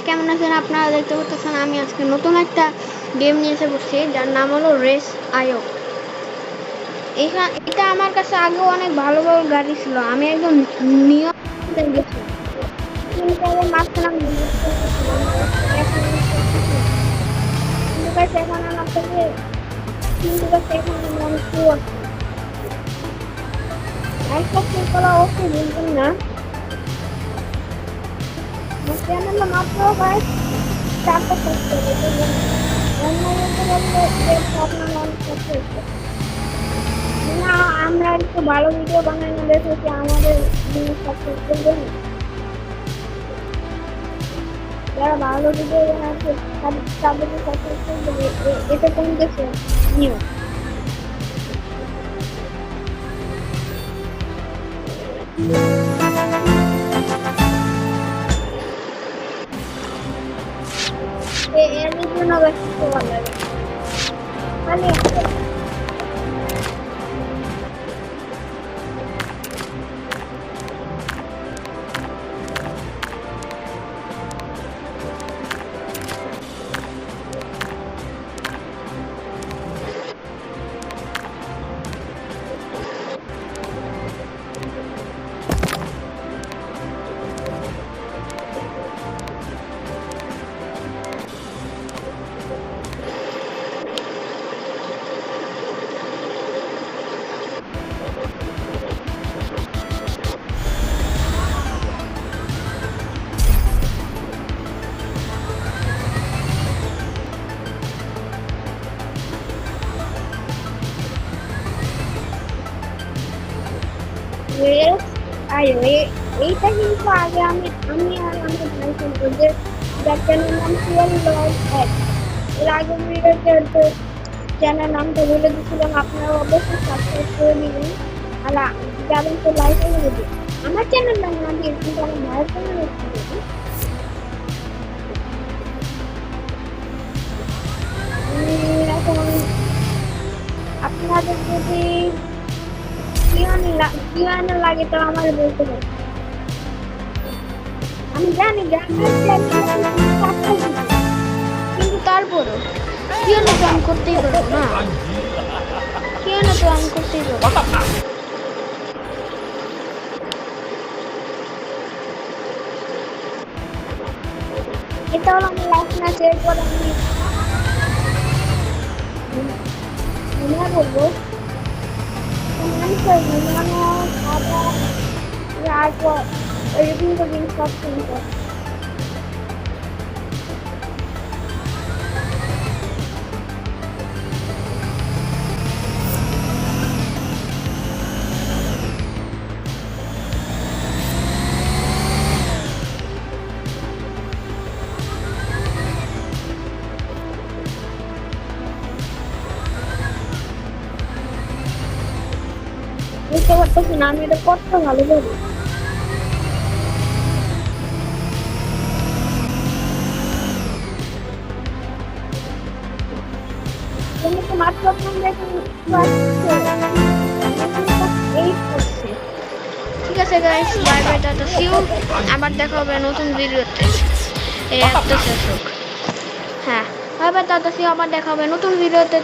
কেমন আছেন? আপনারা দেখতে পাচ্ছেন আমি আজকে নতুন একটা গেম নিয়ে এসে বসছি, যার নাম হলো রেস আইও। এটা আমার কাছে আগেও অনেক ভালো ভালো গাড়ি ছিল। আমি একদম নিয়ম গেছিলাম, কিন্তু আবার মাঝখানে আমি delete করে দিয়েছিলাম। এখন আমি করতেছি না। কিন্তু guys, এখন আমার কাছে এখন আমি টু আছে। একটা ক্লিক করা ওকে বলবেন না। আমার চ্যানেলে মাত্র guys 4টা সাবস্ক্রাইবার। অন্য বলতে বললে আপনার অনেক কষ্ট হচ্ছে না। আমরা একটু ভালো ভিডিও বানাই না দেখে কি আমাদের সাবস্ক্রাইব করবেন। যারা ভালো ভিডিও বানাচ্ছে তাদেরকে সাবস্ক্রাইব করবে। এটা কোন দেশে নিয়ম? এর জন্য বেশি ভালো লাগে খালি এইটা কিন্তু আগে আমি আর আমার ভাই কিন্তু যে যার চ্যানেল নাম ছিল এর আগে ভিডিওতে চ্যানেল নামটা বলে দিয়েছিলাম। আপনারা অবশ্যই সাবস্ক্রাইব করে দিবেন আর যাবেন তো লাইক করে দিবেন। আমার চ্যানেল নাম না দিয়ে কিন্তু আমার মায়ের চ্যানেল এখন আপনাদের যদি কিওয়ানে লাগে তো আমার বলতে পারেন। আমি জানি কিন্তু তারপরও কিওয়ানে তো আমি করতেই পারবো না। কিওয়ানে তো আমি করতেই পারবো। এটা হলো আমার লাস্ট ম্যাচ। এরপর আমি বলবো বুঝতে পারতেছি না আমি এটা কত ভালো করি। মাত্র ঠিক আছে guys, bye bye, tata, see you. আবার দেখা হবে নতুন ভিডিওতে। এই একটা শেষ হোক। হ্যাঁ, bye bye, tata, see you. আবার দেখা হবে নতুন ভিডিওতে।